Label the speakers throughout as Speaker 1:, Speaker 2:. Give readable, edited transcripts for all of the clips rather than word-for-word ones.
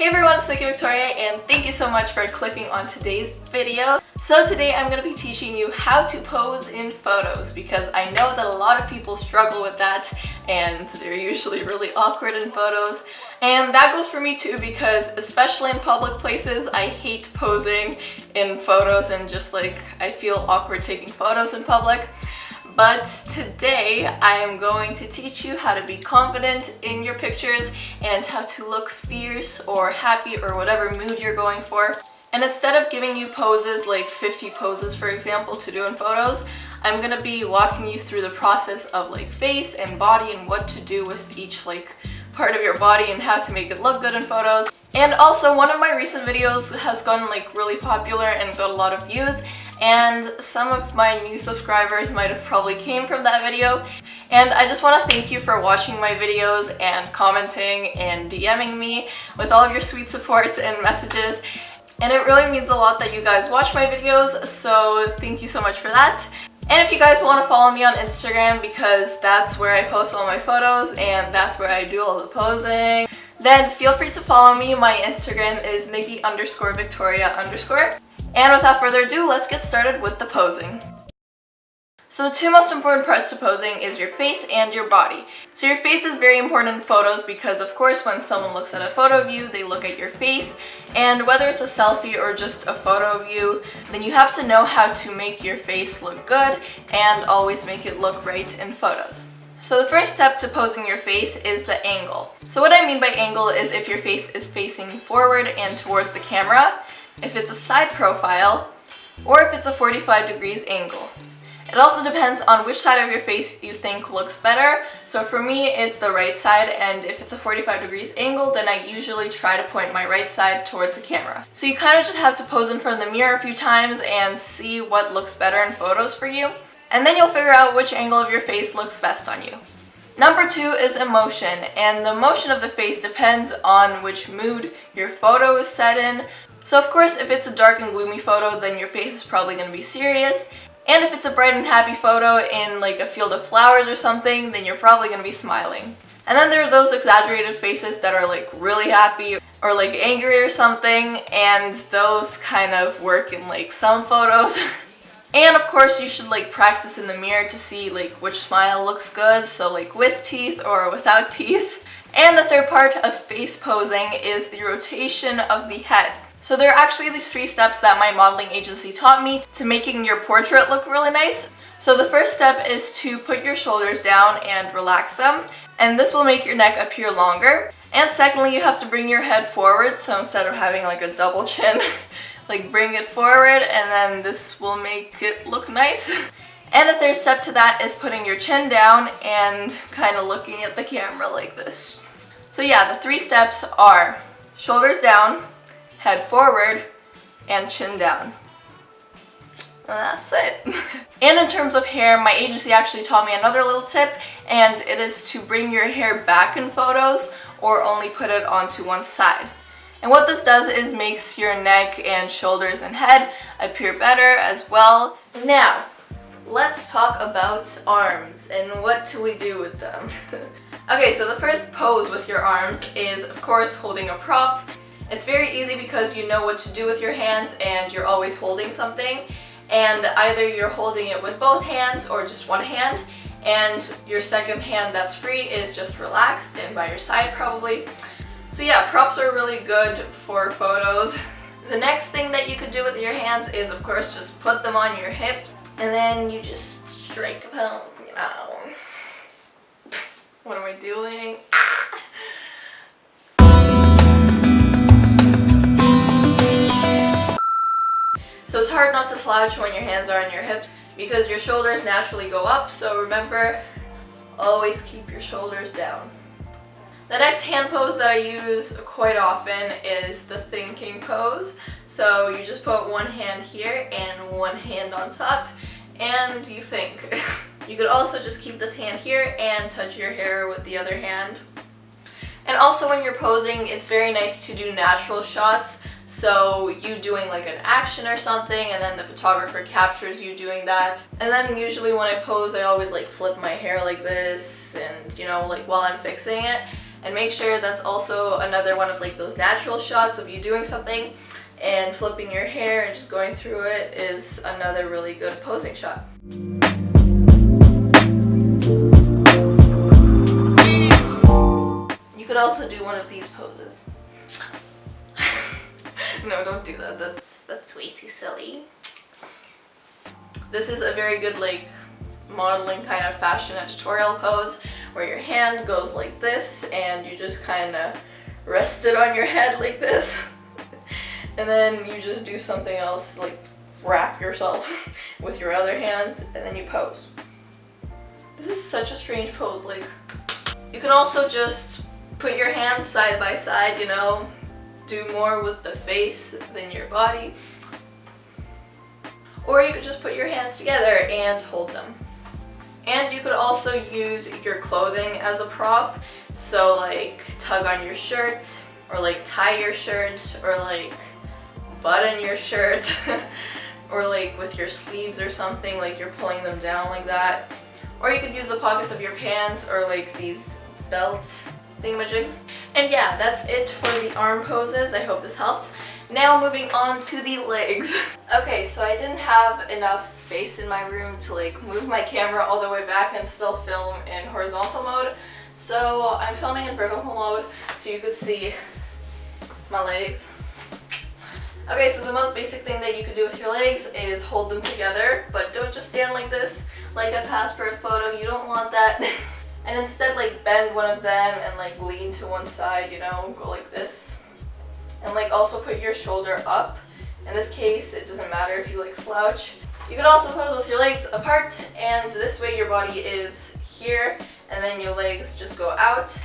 Speaker 1: Hey everyone, it's Victoria and thank you so much for clicking on today's video. So today I'm going to be teaching you how to pose in photos because I know that a lot of people struggle with that and they're usually really awkward in photos. And that goes for me too because especially in public places, I hate posing in photos and just like I feel awkward taking photos in public. But today I am going to teach you how to be confident in your pictures and how to look fierce or happy or whatever mood you're going for. And instead of giving you poses like 50 poses for example to do in photos, I'm gonna be walking you through the process of like face and body and what to do with each like part of your body and how to make it look good in photos. And also one of my recent videos has gone like really popular and got a lot of views. And some of my new subscribers might have probably came from that video. And I just want to thank you for watching my videos and commenting and DMing me with all of your sweet supports and messages. And it really means a lot that you guys watch my videos, so thank you so much for that. And if you guys want to follow me on Instagram because that's where I post all my photos and that's where I do all the posing, then feel free to follow me. My Instagram is Nikki_Victoria_. And without further ado, let's get started with the posing. So the two most important parts to posing is your face and your body. So your face is very important in photos because of course when someone looks at a photo of you, they look at your face. And whether it's a selfie or just a photo of you, then you have to know how to make your face look good and always make it look right in photos. So the first step to posing your face is the angle. So what I mean by angle is if your face is facing forward and towards the camera, if it's a side profile, or if it's a 45 degrees angle. It also depends on which side of your face you think looks better. So for me, it's the right side, and if it's a 45 degrees angle, then I usually try to point my right side towards the camera. So you kind of just have to pose in front of the mirror a few times and see what looks better in photos for you. And then you'll figure out which angle of your face looks best on you. Number two is emotion, and the motion of the face depends on which mood your photo is set in. So of course, if it's a dark and gloomy photo, then your face is probably going to be serious. And if it's a bright and happy photo in like a field of flowers or something, then you're probably going to be smiling. And then there are those exaggerated faces that are like really happy or like angry or something, and those kind of work in like some photos. And of course, you should like practice in the mirror to see like which smile looks good, so like with teeth or without teeth. And the third part of face posing is the rotation of the head. So there are actually these 3 steps that my modeling agency taught me to making your portrait look really nice. So the first step is to put your shoulders down and relax them, and this will make your neck appear longer. And secondly, you have to bring your head forward, so instead of having like a double chin, like bring it forward, and then this will make it look nice. And the third step to that is putting your chin down and kind of looking at the camera like this. So yeah, the 3 steps are shoulders down, head forward, and chin down. And that's it. And in terms of hair, my agency actually taught me another little tip, and it is to bring your hair back in photos or only put it onto one side. And what this does is makes your neck and shoulders and head appear better as well. Now, let's talk about arms and what do we do with them. Okay, so the first pose with your arms is of course holding a prop. It's very easy because you know what to do with your hands and you're always holding something, and either you're holding it with both hands or just one hand, and your second hand that's free is just relaxed and by your side probably. So yeah, props are really good for photos. The next thing that you could do with your hands is of course just put them on your hips and then you just strike a pose, you know. What am I doing? So it's hard not to slouch when your hands are on your hips because your shoulders naturally go up, so remember, always keep your shoulders down. The next hand pose that I use quite often is the thinking pose. So you just put one hand here and one hand on top and you think. You could also just keep this hand here and touch your hair with the other hand. And also when you're posing, it's very nice to do natural shots. So you doing like an action or something and then the photographer captures you doing that. And then usually when I pose, I always like flip my hair like this and you know, like while I'm fixing it. And make sure that's also another one of like those natural shots of you doing something, and flipping your hair and just going through it is another really good posing shot. You could also do one of these poses. No, don't do that. That's way too silly. This is a very good like modeling kind of fashion editorial pose where your hand goes like this and you just kind of rest it on your head like this. And then you just do something else, like wrap yourself with your other hand, and then you pose. This is such a strange pose. Like, you can also just put your hands side by side, you know, do more with the face than your body. Or you could just put your hands together and hold them. And you could also use your clothing as a prop. So like tug on your shirt, or like tie your shirt, or like button your shirt, or like with your sleeves or something, like you're pulling them down like that. Or you could use the pockets of your pants, or like these belt thingamajigs. And yeah, that's it for the arm poses. I hope this helped. Now moving on to the legs. Okay, so I didn't have enough space in my room to like move my camera all the way back and still film in horizontal mode. So I'm filming in vertical mode so you could see my legs. Okay, so the most basic thing that you could do with your legs is hold them together, but don't just stand like this, like a passport photo. You don't want that. And instead, like, bend one of them and like lean to one side, you know, go like this. And like also put your shoulder up. In this case, it doesn't matter if you like slouch. You can also pose with your legs apart, and this way your body is here, and then your legs just go out.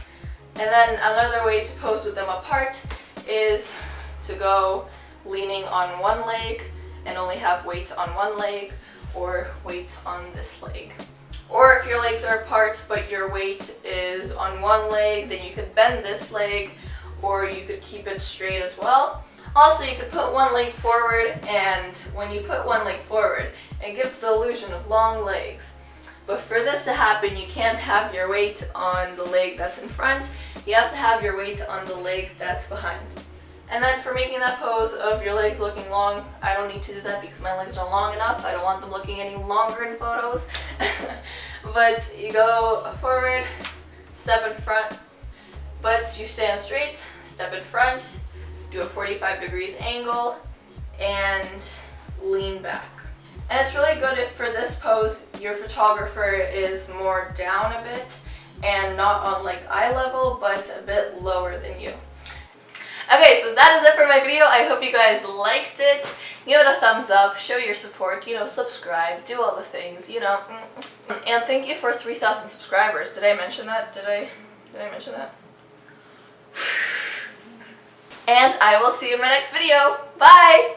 Speaker 1: And then another way to pose with them apart is to go leaning on one leg and only have weight on one leg, or weight on this leg. Or if your legs are apart but your weight is on one leg, then you could bend this leg, or you could keep it straight as well. Also, you could put one leg forward, and when you put one leg forward, it gives the illusion of long legs. But for this to happen, you can't have your weight on the leg that's in front. You have to have your weight on the leg that's behind. And then for making that pose of your legs looking long, I don't need to do that because my legs are long enough. I don't want them looking any longer in photos. But you go forward, step in front, but you stand straight, step in front, do a 45 degrees angle, and lean back. And it's really good if for this pose your photographer is more down a bit and not on like eye level, but a bit lower than you. Okay, so that is it for my video. I hope you guys liked it. Give it a thumbs up, show your support, you know, subscribe, do all the things, you know. And thank you for 3,000 subscribers. Did I mention that? Did I mention that? And I will see you in my next video. Bye!